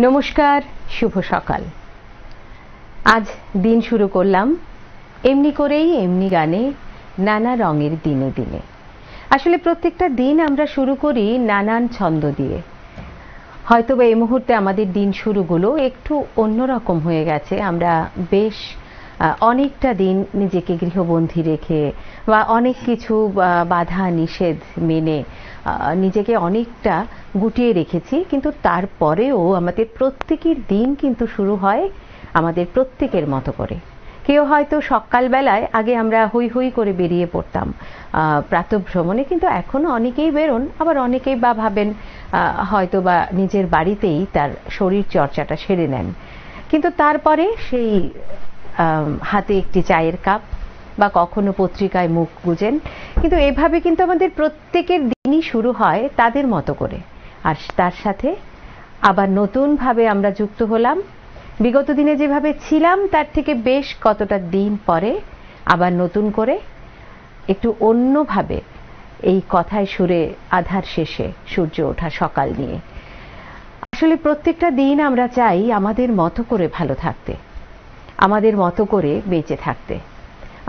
নমস্কার, শুভ সকাল। আজ দিন শুরু করলাম এমনি করেই, এমনি গানে, নানা রঙের দিনে দিনে। আসলে প্রত্যেকটা দিন আমরা শুরু করি নানান ছন্দ দিয়ে। হয়তোবা এই মুহূর্তে আমাদের দিন শুরুগুলো একটু অন্যরকম হয়ে গেছে। আমরা বেশ অনেকটা দিন নিজেকে গৃহবন্দী রেখে বা অনেক কিছু বাধা নিষেধ মেনে নিজেকে অনেকটা গুটিয়ে রেখেছি, কিন্তু তারপরেও আমাদের প্রত্যেকের দিন কিন্তু শুরু হয় আমাদের প্রত্যেকের মতো করে। কেউ হয়তো সকালবেলায় আগে আমরা হই হই করে বেরিয়ে পড়তাম প্রাতঃভ্রমণে, কিন্তু এখনো অনেকেই বেরোন, আবার অনেকেই বা ভাবেন হয়তো বা নিজের বাড়িতেই তার শরীর চর্চাটা সেরে নেন। কিন্তু তারপরে সেই হাতে একটি চায়ের কাপ বা কখনো পত্রিকায় মুখ গুজেন, কিন্তু এভাবে কিন্তু আমাদের প্রত্যেকের দিনই শুরু হয় তাদের মতো করে। আর তার সাথে আবার নতুনভাবে আমরা যুক্ত হলাম। বিগত দিনে যেভাবে ছিলাম তার থেকে বেশ কতটা দিন পরে আবার নতুন করে একটু অন্যভাবে এই কথায় সুরে আধার শেষে সূর্য ওঠা সকাল নিয়ে। আসলে প্রত্যেকটা দিন আমরা চাই আমাদের মতো করে ভালো থাকতে, আমাদের মতো করে বেঁচে থাকতে।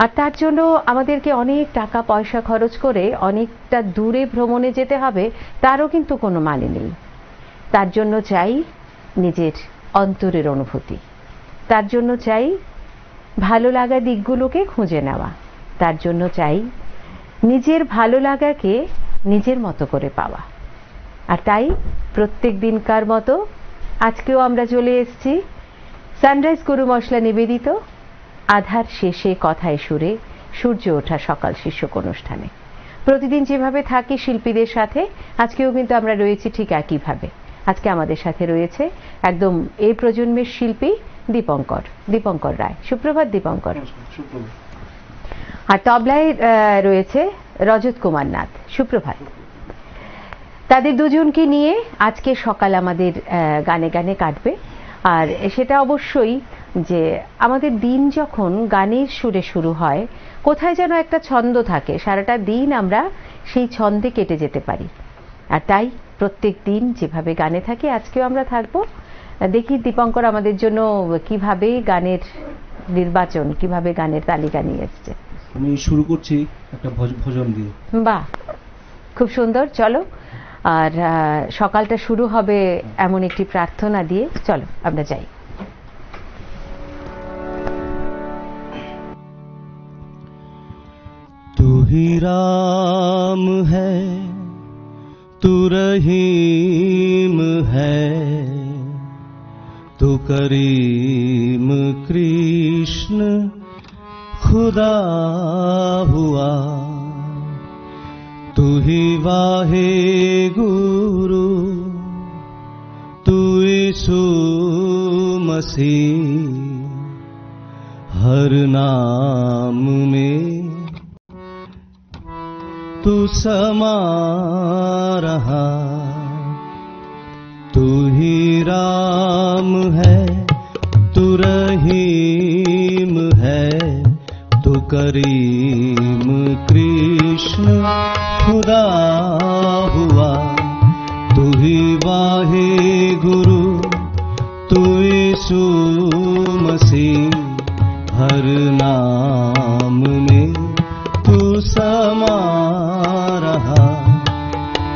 আর তার জন্য আমাদেরকে অনেক টাকা পয়সা খরচ করে অনেকটা দূরে ভ্রমণে যেতে হবে, তারও কিন্তু কোনো মানে নেই। তার জন্য চাই নিজের অন্তরের অনুভূতি, তার জন্য চাই ভালো লাগা দিকগুলোকে খুঁজে নেওয়া, তার জন্য চাই নিজের ভালো লাগাকে নিজের মতো করে পাওয়া। আর তাই প্রত্যেক দিনকার মতো আজকেও আমরা চলে এসেছি সানরাইজ গরু মশলা নিবেদিত আধার শেষে কথায় সুরে সূর্য ওঠা সকাল শীর্ষক অনুষ্ঠানে। প্রতিদিন যেভাবে থাকি শিল্পীদের সাথে, আজকেও কিন্তু আমরা রয়েছি ঠিক একইভাবে। আজকে আমাদের সাথে রয়েছে একদম এই প্রজন্মের শিল্পী দীপঙ্কর রায়। সুপ্রভাত দীপঙ্কর। আর তবলায় রয়েছে রজত কুমার নাথ। সুপ্রভাত। তাদের দুজনকে নিয়ে আজকে সকাল আমাদের গানে গানে কাটবে। আর সেটা অবশ্যই যে আমাদের দিন যখন গানের সুরে শুরু হয়, কোথায় যেন একটা ছন্দ থাকে, সারাটা দিন আমরা সেই ছন্দে কেটে যেতে পারি। আর তাই প্রত্যেক দিন যেভাবে গানে থাকি আজকেও আমরা থাকবো। দেখি দীপঙ্কর আমাদের জন্য কিভাবে গানের নির্বাচন, কিভাবে গানের তালিকা নিয়ে এসছে। আমি শুরু করছি একটা ভজন দিয়ে। বাহ, খুব সুন্দর। চলো, আর সকালটা শুরু হবে এমন একটি প্রার্থনা দিয়ে। চলো আমরা যাই। तू ही राम है, तू रहीम है, तू करीम कृष्ण खुदा हुआ, तू ही वाहे गुरु, तू यीशु मसीह, हर नाम में तू समा रहा। तू ही राम है, तू रहीम है, तू करीम कृष्ण खुदा हुआ, तू ही वाहे गुरु, तू यीशु मसीह, हर नाम में तू समा रहा।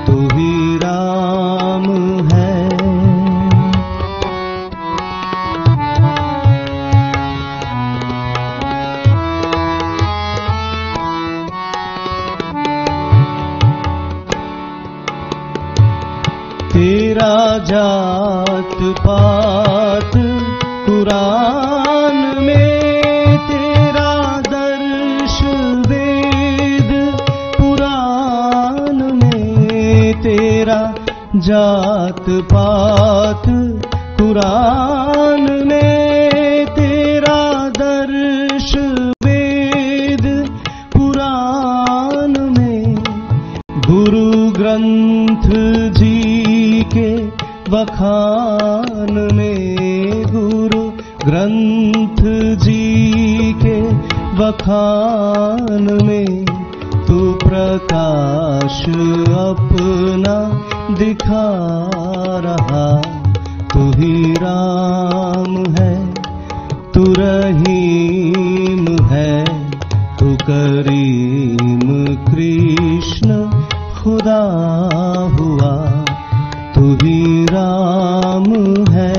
तू ही राम है। तेरा जात पात कुरान में, तेरा दर्श वेद पुराण में, तेरा जात पात कुरान में, तेरा दर्श वेद पुराण में, गुरु ग्रंथ जी के बखान में, गुरु ग्रंथ जी के बखान में, तू प्रकाश अपना दिखा रहा। तू भी राम है, तू रहीम है, तू करीम कृष्ण खुदा हुआ, तू भी राम है।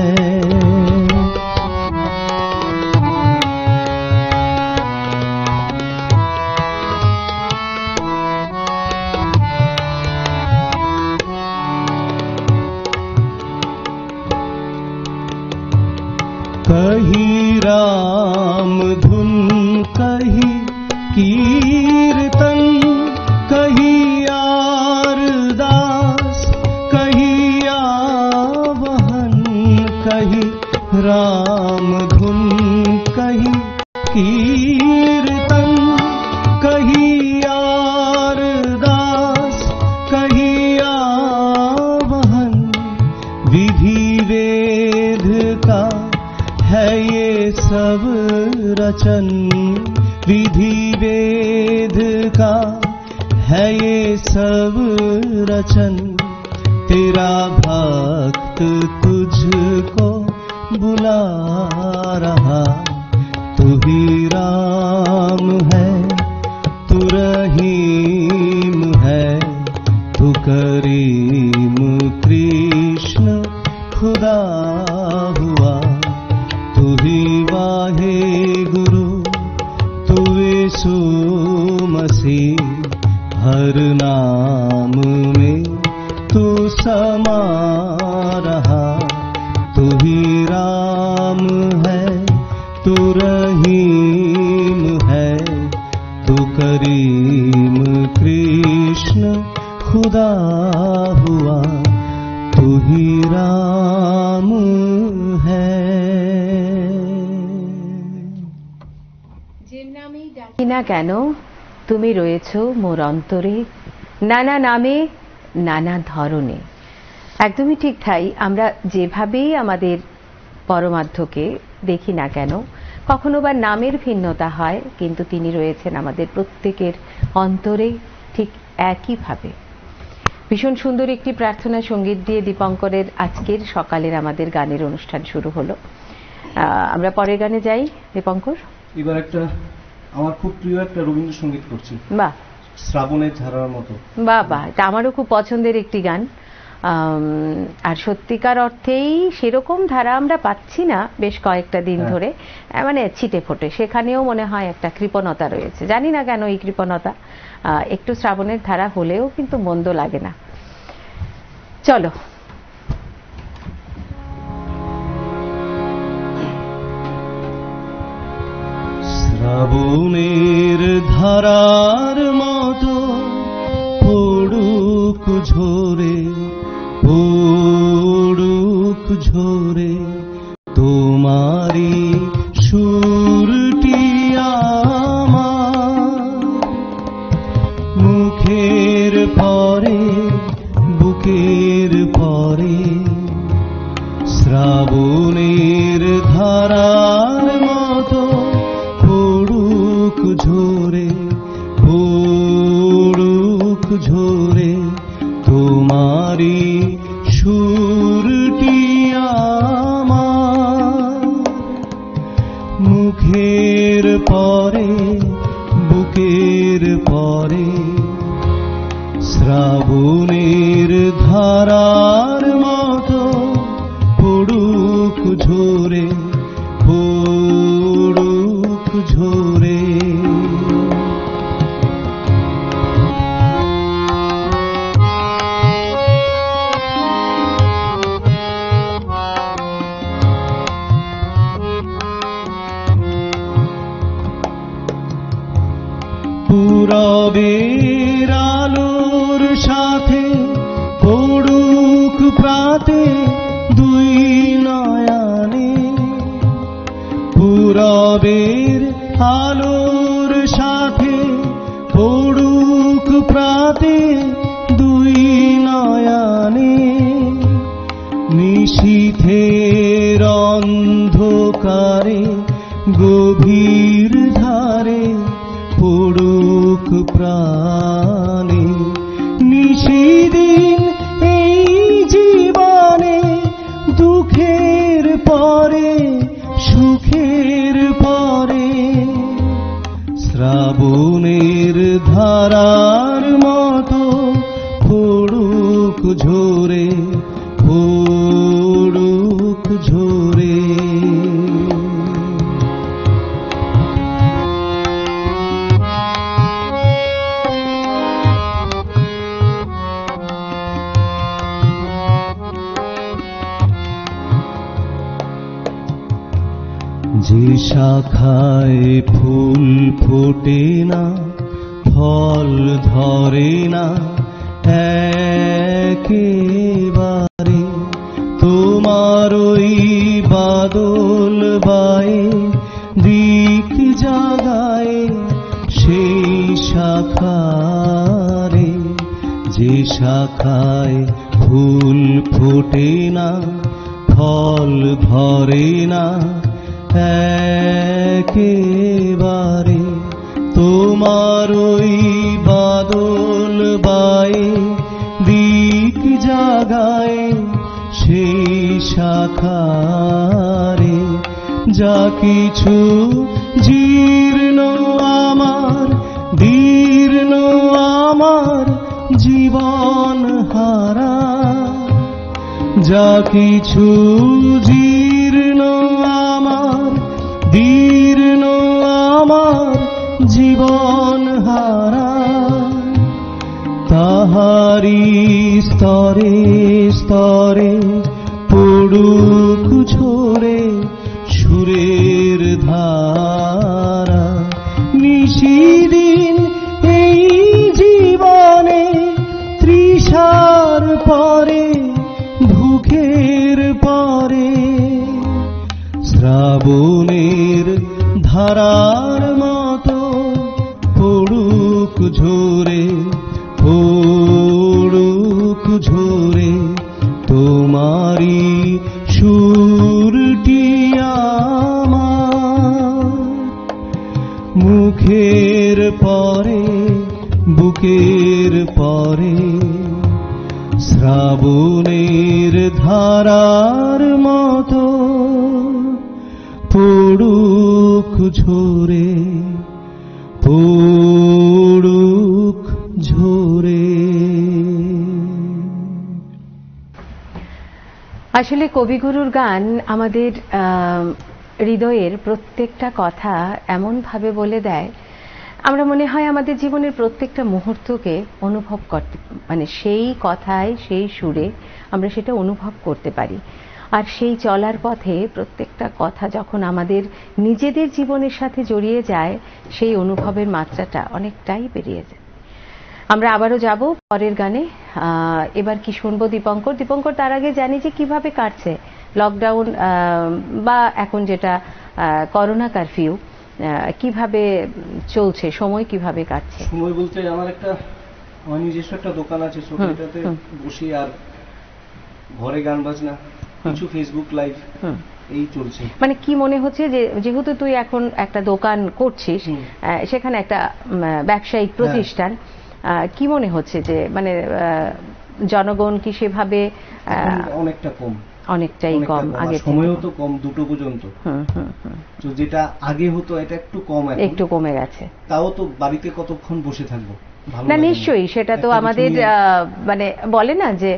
कहीं राम धुन, कहीं कीर्तन, कहीं अरदास, कहीं आवाहन, कहीं राम धुन, कहीं कीर्तन, कहीं अरदास, कहीं आवाहन, विधि वेद का है ये सब रचन, विधि वेद का है ये सब रचन, तेरा भक्त तुझको बुला रहा, तू ही राम है, तू रहीम है, तू करीम कृष्ण खुदा हुआ, तू ही वाहे गुरु, तू यीशु मसीह, हर नाम में तू समा रहा, तू ही राम है, तू रहीम है, तू करीम कृष्ण खुदा हुआ, तू ही राम है। ডাকি না কেন তুমি রয়েছো মোর অন্তরে, নানা নামে নানা ধরনে। একদমই ঠিক তাই, আমরা যেভাবেই আমাদের পরমার্থকে দেখি না কেন, কখনো বা নামের ভিন্নতা হয়, কিন্তু তিনি রয়েছেন আমাদের প্রত্যেকের অন্তরে ঠিক একইভাবে। ভীষণ সুন্দর একটি প্রার্থনা সঙ্গীত দিয়ে দীপঙ্করের আজকের সকালের আমাদের গানের অনুষ্ঠান শুরু হলো। আমরা পরের গানে যাই। দীপঙ্কর, এবার একটা আমার খুব প্রিয় একটা রবীন্দ্রসঙ্গীত করছি। বাহ, শ্রাবণের ধারার মতো। বাহ বাহ, এটা আমারও খুব পছন্দের একটি গান। আর সত্যিকার অর্থেই সেরকম ধারা আমরা পাচ্ছি না বেশ কয়েকটা দিন ধরে, মানে ছিটে ফোটে, সেখানেও মনে হয় একটা কৃপণতা রয়েছে। জানি না কেন এই কৃপণতা, একটু শ্রাবণের ধারা হলেও কিন্তু মন্দ লাগে না। চলো। শ্রাবণের ধারার মতো পড়ুক ঝরে, পড়ুক ঝরে তোমারি সুরটি আমার, মুখের পরে বুকের পরে, শ্রাবণের ধারার মতো পড়ুক ঝরে, পড়ুক ঝরে তোমারি সুরটি আমার, মুখের পরে বুকের পরে, শ্রাবণের ধারার মতো পড়ুক ঝরে, পড়ুক ঝরে। পূরবের আলোর সাথে পড়ুক প্রাতে দুই নয়নে, পূরবের আলোর সাথে পড়ুক প্রাতে দুই নয়নে, নিশীথের অন্ধকারে গভীর ধারে পড়ুক প্রাণে, নিশিদিন এই জীবনে দুঃখে যে শাখায় ফুল ফোটে না, ফল ধরে না একেবারে, তোমার ওই বাদল বায়ে দিক জাগায় সেই শাখারে। যে শাখায় ফুল ফোটে না, ফল ধরে না একেবারে, তোমার ওই বাদল বায়ে দিক জাগায় সেই শাখারে। যা কিছু জীর্ণ আমার, দীর্ণ আমার জীবন হারা, যা কিছু জীর্ণ আমার, দীর্ণ আমার জীবন হারা, তাহারি স্তরে স্তরে পড়ুক ঝরে সুরের ধারা। নিশিদিন এই জীবনে তৃষার পরে, ভুখের পরে, শ্রাবণের ধারার মতো পড়ুক ঝরে, পড়ুক ঝরে তোমারি সুরটি আমার। মুখের পরে, বুকের পরে, শ্রাবণের ধারার মতো পড়ুক ঝরে, পড়ুক ঝরে। আসলে কবিগুরুর গান আমাদের হৃদয়ের প্রত্যেকটা কথা এমন ভাবে বলে দেয়, আমরা মনে হয় আমাদের জীবনের প্রত্যেকটা মুহূর্তকে অনুভব করতে, মানে সেই কথায় সেই সুরে আমরা সেটা অনুভব করতে পারি। আর সেই চলার পথে প্রত্যেকটা কথা যখন আমাদের নিজেদের জীবনের সাথে জড়িয়ে যায়, সেই অনুভবের মাত্রাটা অনেকটাই বেরিয়ে যায়। আমরা আবারও যাব পরের গানে। এবার কি শুনবো দীপঙ্কর? দীপঙ্কর, তার আগে জানি যে কিভাবে কাটছে লকডাউন বা এখন যেটা করোনা কারফিউ, কিভাবে চলছে, সময় কিভাবে কাটছে? সময় বলতে আমার নিজস্ব একটা দোকান আছে, ছোটটাতে বসি আর ঘরে গান বাজনা, কিছু ফেসবুক লাইভ, এই চলছে। মানে কি মনে হচ্ছে যে যেহেতু তুই এখন একটা দোকান করছিস, সেখানে একটা ব্যবসায়িক প্রতিষ্ঠান, কি মনে হচ্ছে যে মানে জনগণ কি সেভাবে? অনেকটা কম, অনেকটাই কম, আগে সময়ও তো কম, 2টো পর্যন্ত। তো যেটা আগে হতো এটা একটু কম, একটু কমে গেছে। তাও তো বাড়িতে কতক্ষণ বসে থাকবো? না নিশ্চয়ই, সেটা তো আমাদের মানে বলে না যে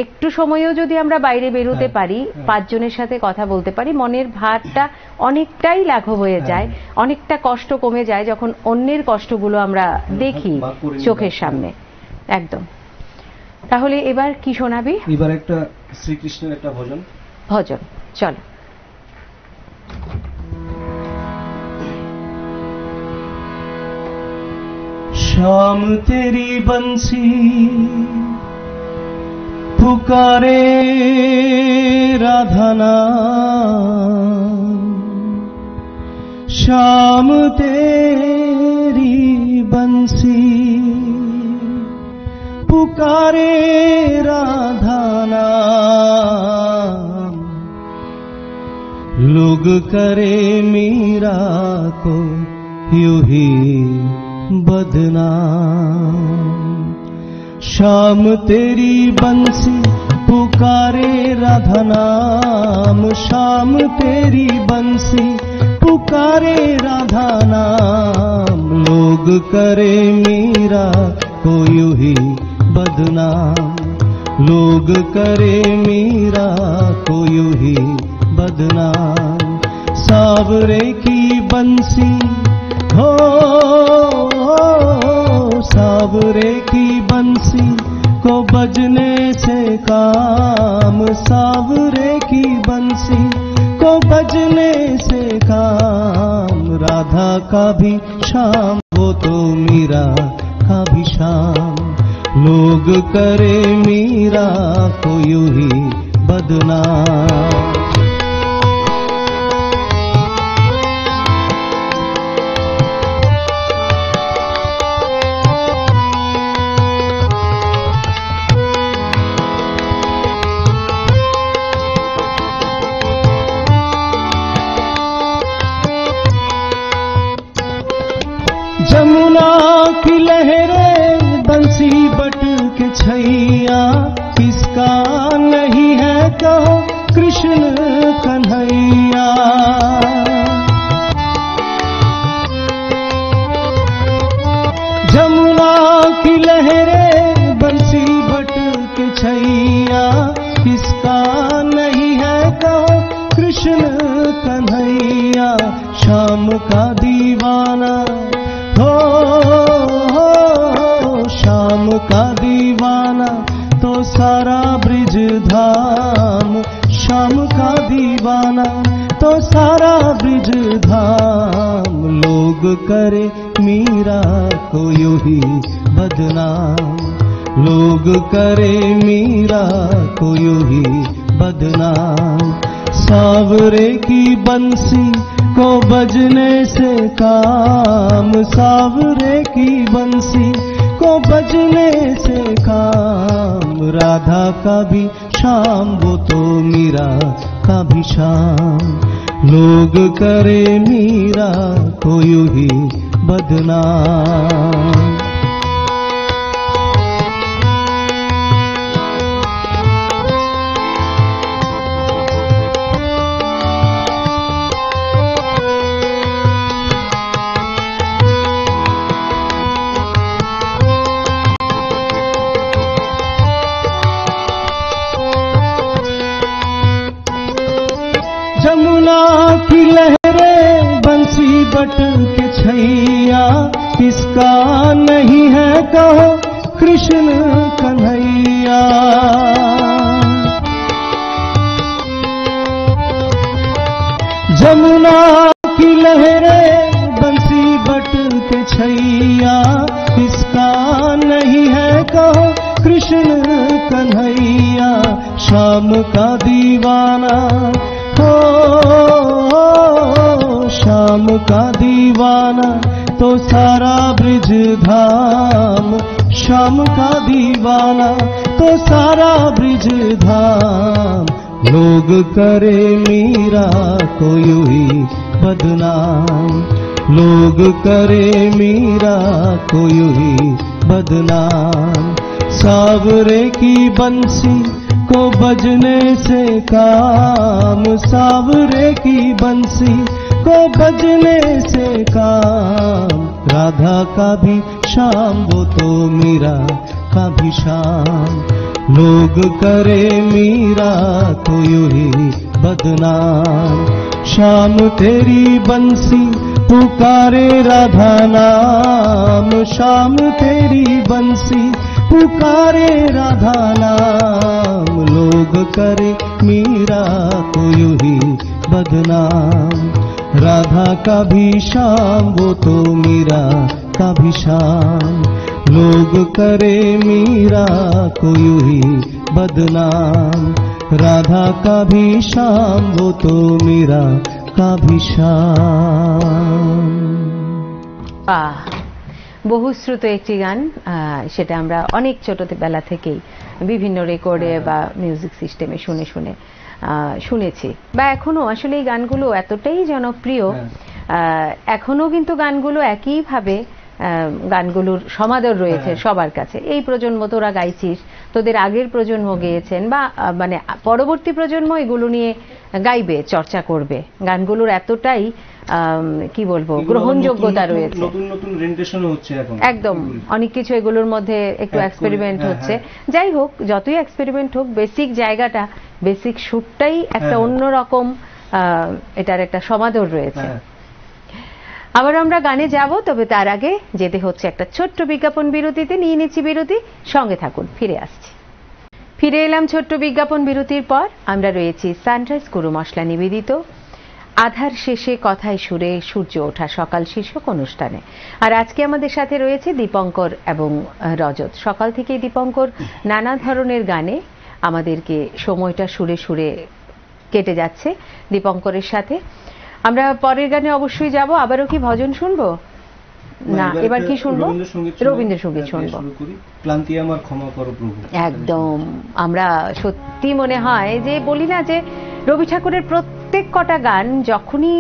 একটু সময়ও যদি আমরা বাইরে বেরোতে পারি, 5 জনের সাথে কথা বলতে পারি, মনের ভারটা অনেকটাই লাঘব হয়ে যায়, অনেকটা কষ্ট কমে যায় যখন অন্যের কষ্টগুলো আমরা দেখি চোখের সামনে। একদম। তাহলে এবার কি শোনাবি? এবার একটা শ্রীকৃষ্ণের একটা ভজন। ভজন, চলো। शाम तेरी बंसी पुकारे राधा नाम, शाम तेरी बंसी पुकारे राधा नाम, लोग करे मीरा को यूं ही बदनाम। शाम तेरी बंसी पुकारे राधा नाम, शाम तेरी बंसी पुकारे राधा नाम, लोग करे मीरा को यूं ही बदनाम, लोग करे मीरा को यूं ही बदनाम। सावरे की बंसी हो, सावरे की बंसी को बजने से काम, सावरे की बंसी को बजने से काम, राधा का भी श्याम वो तो मीरा का भी श्याम। लोग करे मीरा को यूं ही बदनाम। जमुना की लहरें बंसी बट के छैया, किसका नहीं है कहो कृष्ण कन्हैया। जमुना की लहरें बंसी बट के छैया, किसका नहीं है कहो कृष्ण कन्हैया। शाम का दीवाना शाम का दीवाना तो सारा ब्रिज धाम। शाम का दीवाना तो सारा ब्रिज धाम। लोग करे मीरा को यूं ही बदनाम। लोग करे मीरा को यूं ही बदनाम। सावरे की बंसी को बजने से काम, सावरे की बंसी को बजने से काम। राधा का भी श्याम वो तो मीरा का भी श्याम। लोग करे मीरा को यूं ही बदनाम। जमुना की लहरें बंसी बट के छैया, किसका नहीं है कहो कृष्ण कन्हैया। जमुना की लहरें बंसी बट के छैया, किसका नहीं है कहो कृष्ण कन्हैया। शाम का दीवाना शाम का दीवाना तो सारा ब्रिज धाम। शाम का दीवाना तो सारा ब्रिज धाम। लोग करे मीरा को यूं ही बदनाम। लोग करे मीरा को यूं ही बदनाम। सावरे की बंसी को बजने से काम, सावरे की बंसी को बजने से काम। राधा का भी श्याम वो तो मीरा का भी श्याम। लोग करे मीरा को यूं ही बदनाम। शाम तेरी बंसी पुकारे राधा नाम। शाम तेरी बंसी पुकारे राधा नाम। लोग करे मीरा को यूं ही बदनाम। राधा का भी श्याम वो तो मीरा का भी श्याम। लोग करे मीरा को यूं ही बदनाम। राधा का भी श्याम वो तो मीरा का भी শ্যাম। বহুশ্রুত একটি গান, সেটা আমরা অনেক ছোটবেলা থেকেই বিভিন্ন রেকর্ডে বা মিউজিক সিস্টেমে শুনে শুনে শুনেছি, বা এখনো আসলে এই গানগুলো এতটাই জনপ্রিয়। এখনো কিন্তু গানগুলো একইভাবে গানগুলোর সমাদর রয়েছে সবার কাছে। এই প্রজন্ম তোরা গাইছিস, তোদের আগের প্রজন্ম গেয়েছেন, বা মানে পরবর্তী প্রজন্ম এগুলো নিয়ে গাইবে, চর্চা করবে। গানগুলোর এতটাই কি বলবো গ্রহণযোগ্যতা রয়েছে। নতুন নতুন রেন্ডেশন হচ্ছে এখন, একদম অনেক কিছু এগুলোর মধ্যে একটু এক্সপেরিমেন্ট হচ্ছে। যাই হোক, যতই এক্সপেরিমেন্ট হোক, বেসিক জায়গাটা, বেসিক সুরটাই একটা অন্যরকম, এটার একটা সমাদর রয়েছে। আবার আমরা গানে যাব, তবে তার আগে যেতে হচ্ছে একটা ছোট্ট বিজ্ঞাপন বিরতিতে। নিয়ে নিচ্ছি বিরতি, সঙ্গে থাকুন, ফিরে আসছি। ফিরে এলাম ছোট্ট বিজ্ঞাপন বিরতির পর। আমরা রয়েছি সানরাইজ গুরু মশলা নিবেদিত আধার শেষে কথায় সুরে সূর্য ওঠা সকাল শীর্ষক অনুষ্ঠানে। আর আজকে আমাদের সাথে রয়েছে দীপঙ্কর এবং রজত। সকাল থেকেই দীপঙ্কর নানা ধরনের গানে আমাদেরকে সময়টা সুরে সুরে কেটে যাচ্ছে দীপঙ্করের সাথে। আমরা পরের গানে অবশ্যই যাব। আবারও কি ভজন শুনবো? না, এবার কি শুনবো? রবীন্দ্রসঙ্গীত শুনবো। ক্লান্তি আমার ক্ষমা করো প্রভু। একদম। আমরা সত্যি মনে হয় যে বলি না যে রবি ঠাকুরের প্রত্যেক কটা গান যখনই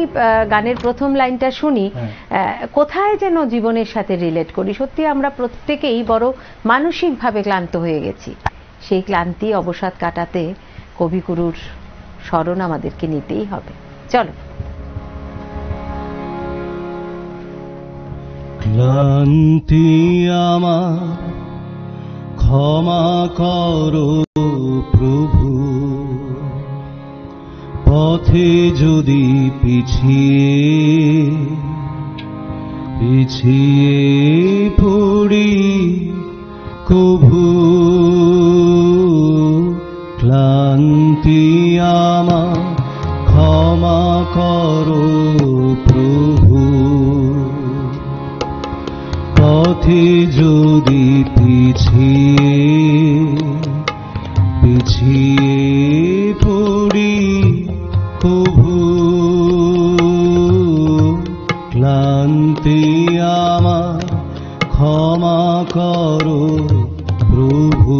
গানের প্রথম লাইনটা শুনি কোথায় যেন জীবনের সাথে রিলেট করি। সত্যি আমরা প্রত্যেকেই বড় মানসিকভাবে ক্লান্ত হয়ে গেছি। সেই ক্লান্তি অবসাদ কাটাতে কবিগুরুর স্মরণ আমাদেরকে নিতেই হবে। চলো। ক্লান্তি আমার ক্ষমা করো প্রভু, পথে যদি পিছিয়ে পড়ি কভু। ক্লান্তি আমার ক্ষমা করো প্রভু, পথে যদি পিছিয়ে পড়ি কভু। ক্লান্তি আমার ক্ষমা করো প্রভু।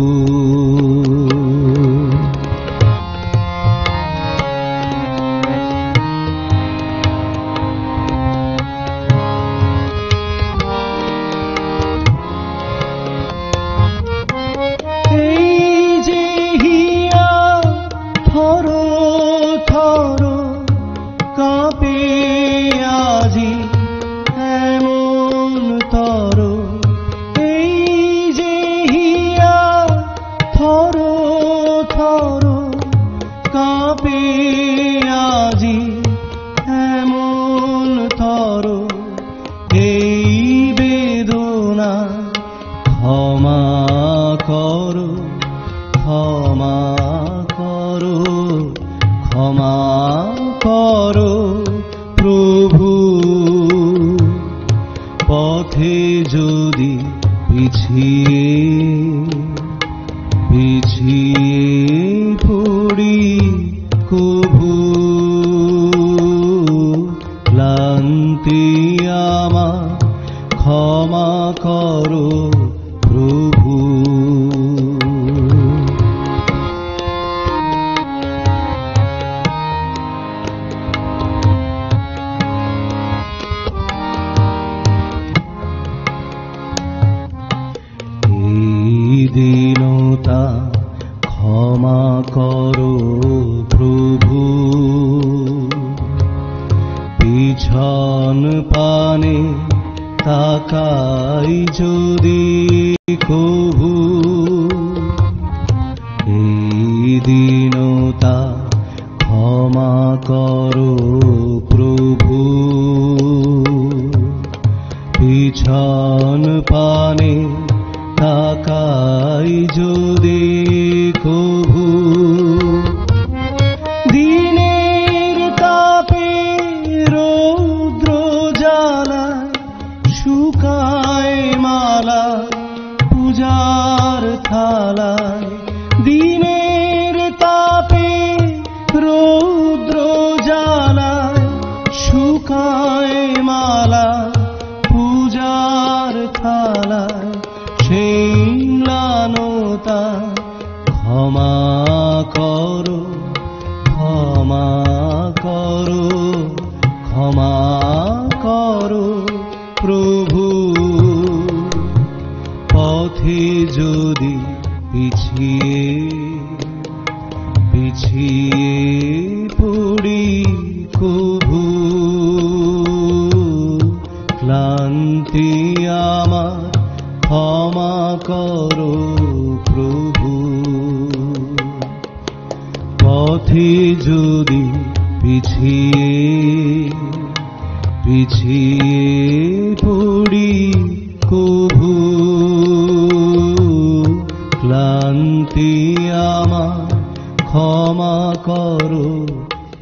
ক্লান্তি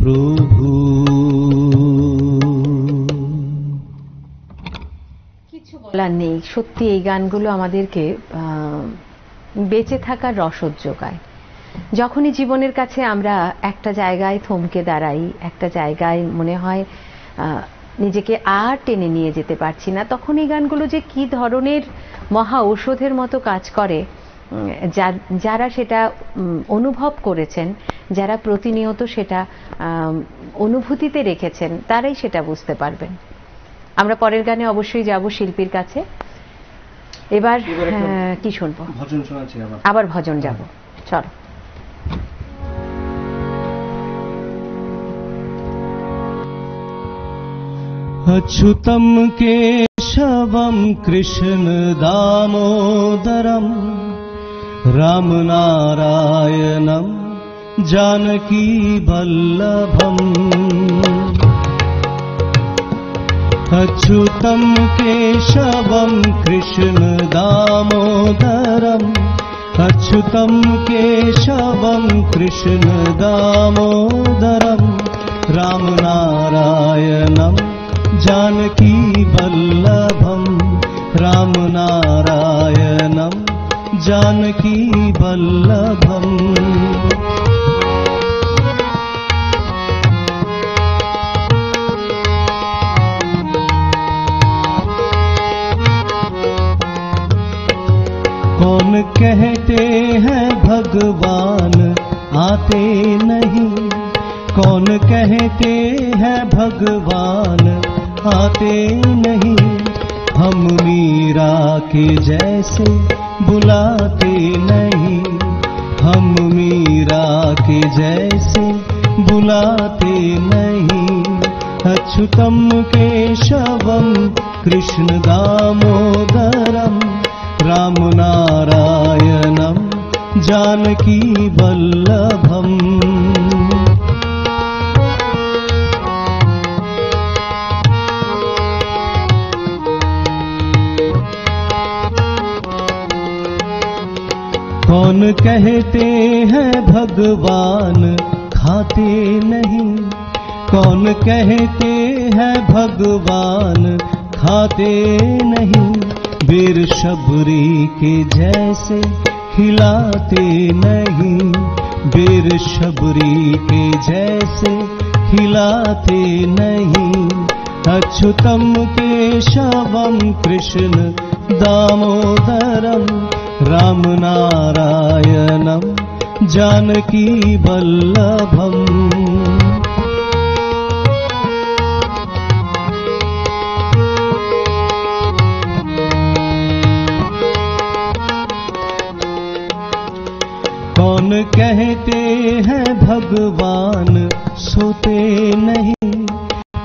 প্রভু। কিছু বলার নেই, সত্যি এই গানগুলো আমাদেরকে বেঁচে থাকার রসদ যোগায়। যখনই জীবনের কাছে আমরা একটা জায়গায় থমকে দাঁড়াই, একটা জায়গায় মনে হয় নিজেকে আর টেনে নিয়ে যেতে পারছি না, তখন এই গানগুলো যে কি ধরনের মহা ঔষধের মতো কাজ করে, যারা সেটা অনুভব করেছেন, যারা প্রতিনিয়ত সেটা অনুভূতিতে রেখেছেন, তারাই সেটা বুঝতে পারবেন। আমরা পরের গানে অবশ্যই যাব শিল্পীর কাছে। এবার কি শুনবো? ভজন শোনাচ্ছি, আবার ভজন যাব, চল। अच्युतं केशवं कृष्ण दामोदरं रामनारायणं जानकी वल्लभम्। अच्युतं केशवं कृष्ण दामोदरम् अच्युतं केशवं कृष्ण दामोदरं रामनारायणं जानकी वल्लभं रामनारायणं जानकी वल्लभम्। कौन कहते हैं भगवान आते नहीं, कौन कहते हैं भगवान आते नहीं, हम मीरा के जैसे बुलाते नहीं, हम मीरा के जैसे बुलाते नहीं। अच्युतं केशवं कृष्ण दामोदरं रामनारायणं जानकी वल्लभम्। कौन कहते हैं भगवान खाते नहीं, कौन कहते हैं भगवान खाते नहीं, वीर शबरी के जैसे खिलाते नहीं, वीर शबरी के जैसे खिलाते नहीं। अच्युतं केशवं कृष्ण दामोदरं रामनारायणं जानकी वल्लभम्। कौन कहते हैं भगवान सोते नहीं,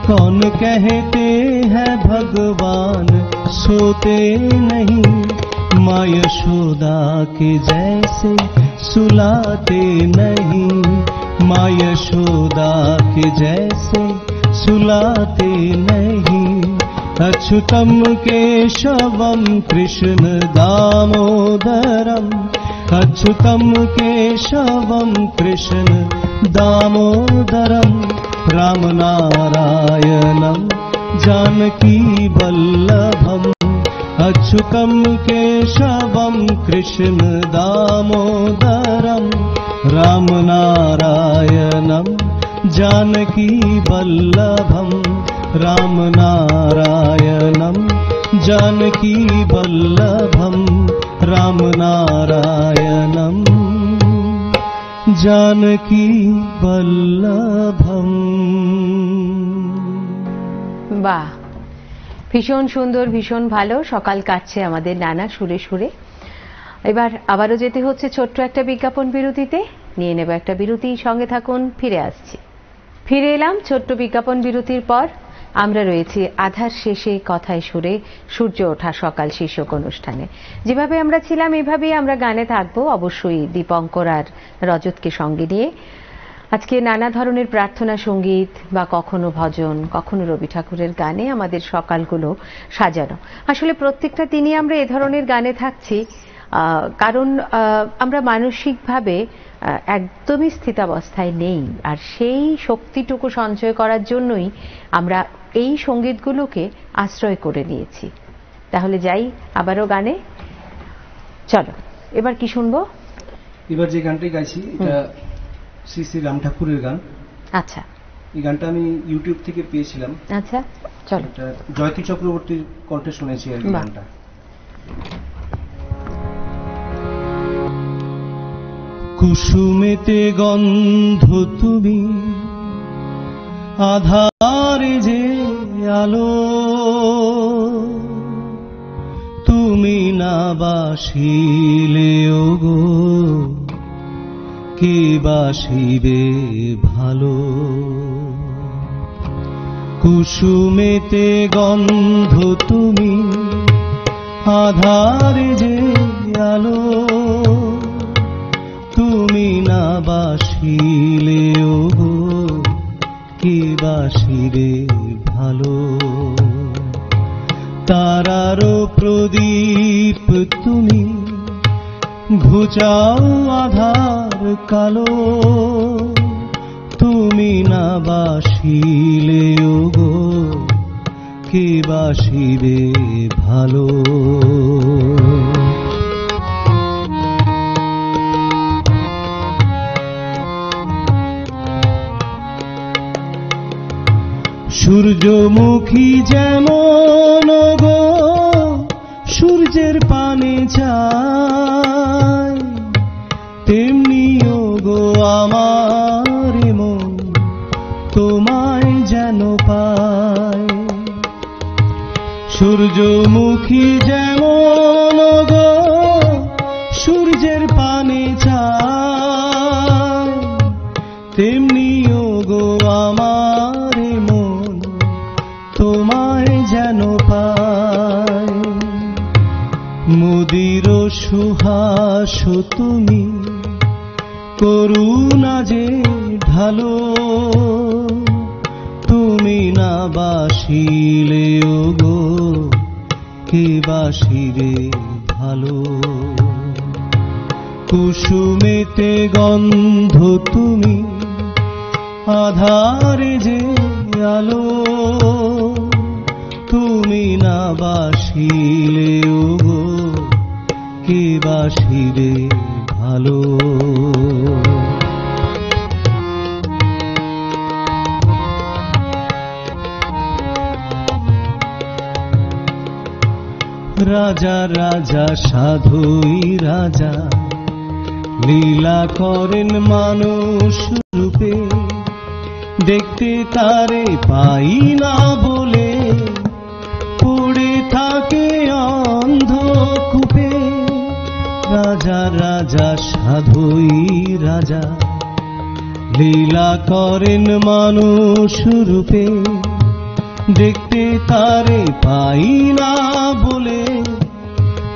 कौन कहते हैं भगवान सोते नहीं, माँ यशोदा के जैसे सुलाते नहीं, माँ यशोदा के जैसे सुलाते नहीं। अच्युतं केशवं कृष्ण दामोदरम् अच्युतं केशवं कृष्ण दामोदरं रामनारायणं जानकी वल्लभम्। अच्युतं केशवं कृष्ण दामोदरं रामनारायणं जानकी वल्लभं रामनारायणं जानकी वल्लभं रामनारायणं जानकी वल्लभं। বাহ, ভীষণ সুন্দর, ভীষণ ভালো। সকাল কাটছে আমাদের নানা সুরে সুরে। এবার আবারও যেতে হচ্ছে ছোট্ট একটা বিজ্ঞাপন বিরতিতে। নিয়ে নেব একটা বিরতি, সঙ্গে থাকুন, ফিরে আসছি। ফিরে এলাম ছোট্ট বিজ্ঞাপন বিরতির পর। আমরা রয়েছি আধার শেষে কথায় সুরে সূর্য ওঠা সকাল শীর্ষক অনুষ্ঠানে। যেভাবে আমরা ছিলাম এভাবেই আমরা গানে থাকবো, অবশ্যই দীপঙ্কর আর রজতকে সঙ্গে নিয়ে। আজকে নানা ধরনের প্রার্থনা সঙ্গীত বা কখনো ভজন, কখনো রবি ঠাকুরের গানে আমাদের সকালগুলো সাজানো। আসলে প্রত্যেকটা দিনই আমরা এ ধরনের গানে থাকছি, কারণ আমরা মানসিকভাবে একদমই স্থিতাবস্থায় নেই, আর সেই শক্তিটুকু সঞ্চয় করার জন্যই আমরা এই সঙ্গীতগুলোকে আশ্রয় করে নিয়েছি। তাহলে যাই আবারও গানে। চলো, এবার কি শুনবো? এবার যে গানটি গাইছি এটা শ্রী শ্রী রাম ঠাকুরের গান। আচ্ছা, এই গানটা আমি ইউটিউব থেকে পেয়েছিলাম। আচ্ছা, চলো। এটা জয়তী চক্রবর্তীর কণ্ঠে শুনেছি আর গানটা। কুসুমেতে গন্ধ তুমি, আধারে যে আলো, তুমি না বাসিলে ওগো কে বাসিবে ভালো। কুসুমেতে গন্ধ তুমি, আধারে যে আলো, তুমি না বাসিলে ওগো কে বাসিবে ভালো। তারারও প্রদীপ তুমি, ঘুচাও আধার কালো, তুমি না বাসিলে ওগো কে বাসিবে ভালো। সূর্যমুখী যেমন গো সূর্যের পানে চায়, তেমনি গো আমার মন তোমায় যেন পায়। সূর্যমুখী যেমন গো সূর্যের পানে চায়, তেমনি গো আমার মন তোমায় যেন পায়। মুদির সুহাস তুমি, করুণা যে ঢালো, তুমি না বাসিলে ওগো কে বাসিবে ভালো। কুসুমেতে গন্ধ তুমি, আধারে যে আলো, তুমি না বাসিলে ওগো কে বাসিবে ভালো। রাজা রাজা সাধুই রাজা, লীলা করেন মানুষ রূপে, দেখতে তারে পাই না বলে পড়ে থাকে অন্ধকূপে। রাজা রাজা সাধুই রাজা, লীলা করেন মানুষ রূপে, দেখতে তারে পাই না বলে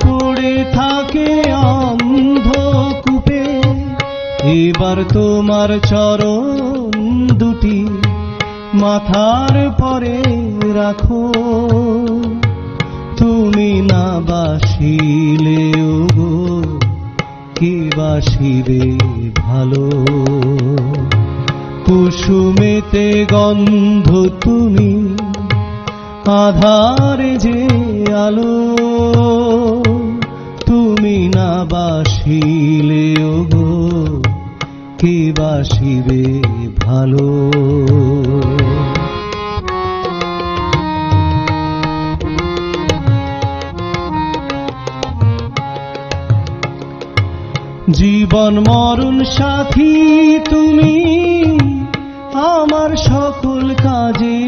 পড়ে থাকে অন্ধকূপে। এবার তোমার চরণ দুটি মাথার পরে রাখো, তুমি না বাসিলে ওগো কে বাসিবে ভালো। কুসুমেতে গন্ধ তুমি, আধারে যে আলো, তুমি না বাসিলে ওগো কে বাসিবে ভালো। জীবন মরণ সাথী তুমি, আমার সকল কাজে,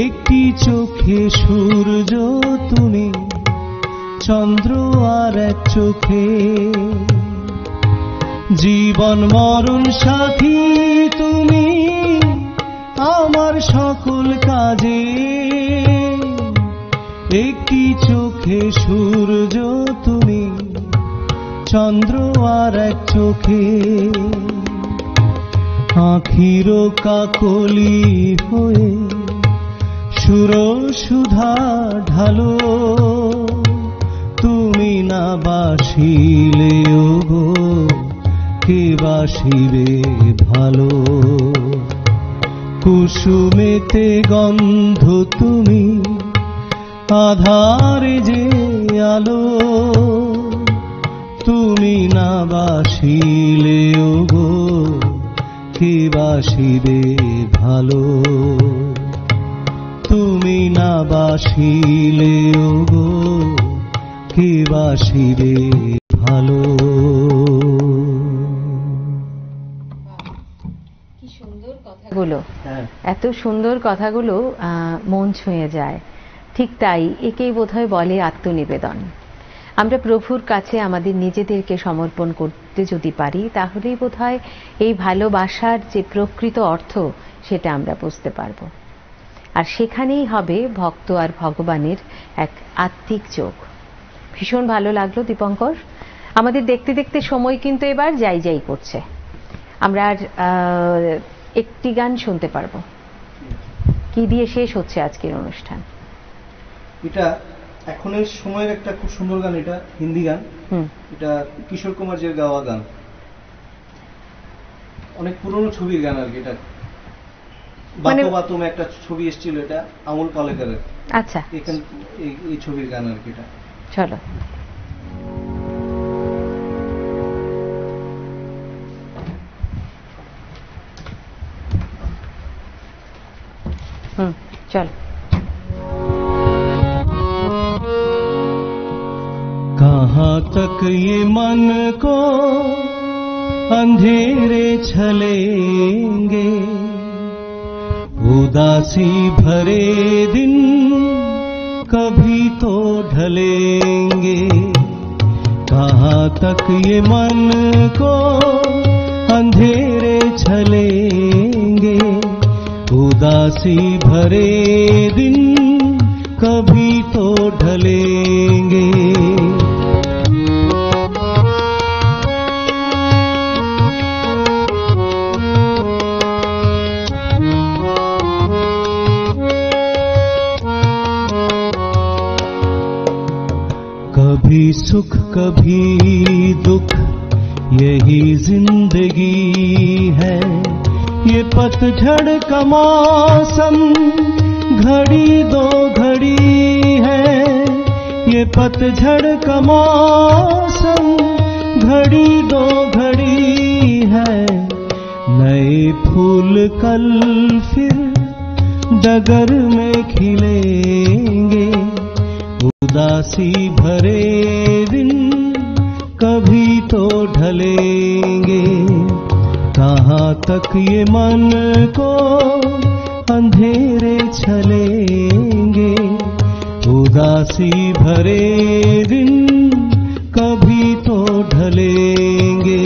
একটি চোখে সূর্য তুমি, চন্দ্র আর এক চোখে। জীবন মরণ সাথী তুমি, আমার সকল কাজে, একটি চোখে সূর্য তুমি, চন্দ্র আর এক চোখে। আখির কাকলি হয়ে সুর সুধা ঢালো, তুমি তুমি না বাসিলে ওগো কে বাসিবে ভালো। কুসুমেতে গন্ধ তুমি আধারে যে আলো, তুমি না বাসিলে ওগো কে বাসিবে ভালো। তুমি না বাসিলে ওগো কে বাসিবে ভালো। কি সুন্দর কথাগুলো, এত সুন্দর কথাগুলো মন ছুঁয়ে যায়। ঠিক তাই, একেই বোধহয় বলে আত্মনিবেদন। আমরা প্রভুর কাছে আমাদের নিজেদেরকে সমর্পণ করতে যদি পারি, তাহলেই বোধহয় এই ভালোবাসার যে প্রকৃত অর্থ সেটা আমরা বুঝতে পারব। আর সেখানেই হবে ভক্ত আর ভগবানের এক আত্মিক যোগ। ভীষণ ভালো লাগলো দীপঙ্কর। আমাদের দেখতে দেখতে সময় কিন্তু এবার যাই যাই করছে। আমরা আর একটি গান শুনতে পারবো। কি দিয়ে শেষ হচ্ছে আজকের অনুষ্ঠান? এটা এখনের সময়ের একটা খুব সুন্দর গান, এটা হিন্দি গান। এটা কিশোর কুমারের গাওয়া গান, অনেক পুরনো ছবির গান আর কি। এটা বাতো বাতোম একটা ছবি এসেছিল, এটা আমল পালেকারের। আচ্ছা, এই ছবির গান আর কি এটা। চলো। चल। कहाँ तक ये मन को अंधेरे छलेंगे, उदासी भरे दिन कभी तो ढलेंगे। कहाँ तक ये मन को अंधेरे छलेंगे, उदासी भरे दिन कभी तो ढलेंगे। कभी सुख कभी दुख यही जिंदगी है, ये पतझड़ का मौसम घड़ी दो घड़ी है। ये पतझड़ का मौसम घड़ी दो घड़ी है। नए फूल कल फिर डगर में खिलेंगे, उदासी भरे दिन कभी तो ढलेंगे। कहाँ तक ये मन को अंधेरे छलेंगे, उदासी भरे दिन कभी तो ढलेंगे।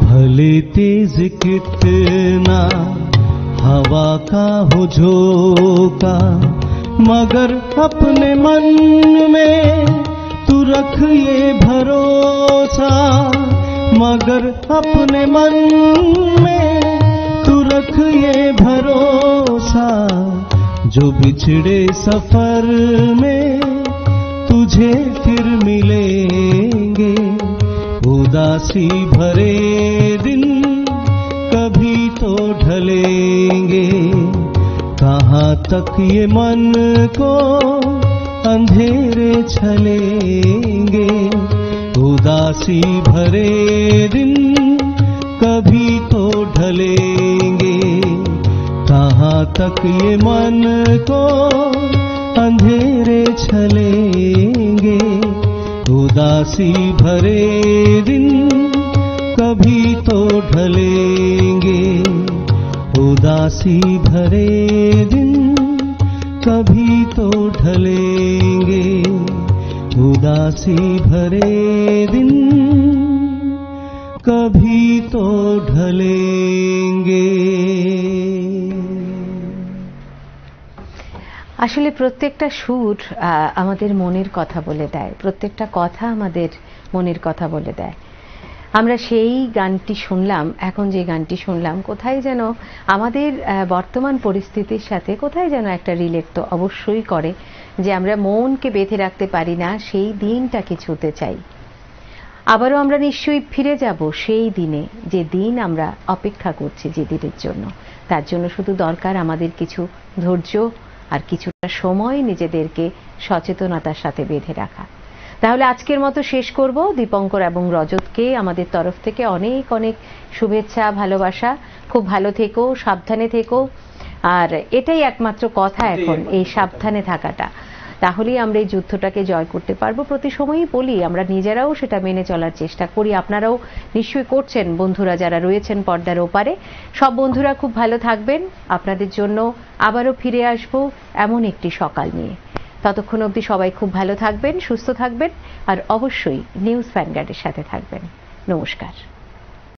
भले तेज कितना हवा का हो झोंका, मगर अपने मन में तू रख ये भरोसा। मगर अपने मन में तू रख ये भरोसा, जो बिछड़े सफर में तुझे फिर मिलेंगे। उदासी भरे दिन कभी तो ढलेंगे। कहाँ तक ये मन को अंधेरे छलेंगे, उदासी भरे दिन कभी तो ढलेंगे। कहाँ तक ये मन को अंधेरे छलेंगे, उदासी भरे दिन कभी तो ढलेंगे। उदासी भरे दिन कभी तो ढलेंगे। उदासी भरे दिन कभी तो ढलेंगे। আসলে প্রত্যেকটা সুর আমাদের মনের কথা বলে দেয়, প্রত্যেকটা কথা আমাদের মনের কথা বলে দেয়। আমরা সেই গানটি শুনলাম, এখন যে গানটি শুনলাম, কোথায় যেন আমাদের বর্তমান পরিস্থিতির সাথে কোথায় যেন একটা রিলেট তো অবশ্যই করে, যে আমরা মনকে বেঁধে রাখতে পারি না, সেই দিনটাকে ছুঁতে চাই। আবারও আমরা নিশ্চয়ই ফিরে যাব সেই দিনে, যে দিন আমরা অপেক্ষা করছি যে দিনের জন্য। তার জন্য শুধু দরকার আমাদের কিছু ধৈর্য আর কিছুটা সময় নিজেদেরকে সচেতনতার সাথে বেঁধে রাখা। তাহলে আজকের মতো শেষ করব। দীপঙ্কর এবং রজতকে আমাদের তরফ থেকে অনেক অনেক শুভেচ্ছা, ভালোবাসা। খুব ভালো থেকো, সাবধানে থেকো। আর এটাই একমাত্র কথা এখন, এই সাবধানে থাকাটা। তাহলেই আমরা এই যুদ্ধটাকে জয় করতে পারবো। প্রতি সময়ই বলি, আমরা নিজেরাও সেটা মেনে চলার চেষ্টা করি, আপনারাও নিশ্চয়ই করছেন। বন্ধুরা যারা রয়েছেন পর্দার ওপারে, সব বন্ধুরা খুব ভালো থাকবেন। আপনাদের জন্য আবারও ফিরে আসবো এমন একটি সকাল নিয়ে। ততক্ষণ অবধি সবাই খুব ভালো থাকবেন, সুস্থ থাকবেন, আর অবশ্যই নিউজ ভ্যানগার্ডের সাথে থাকবেন। নমস্কার।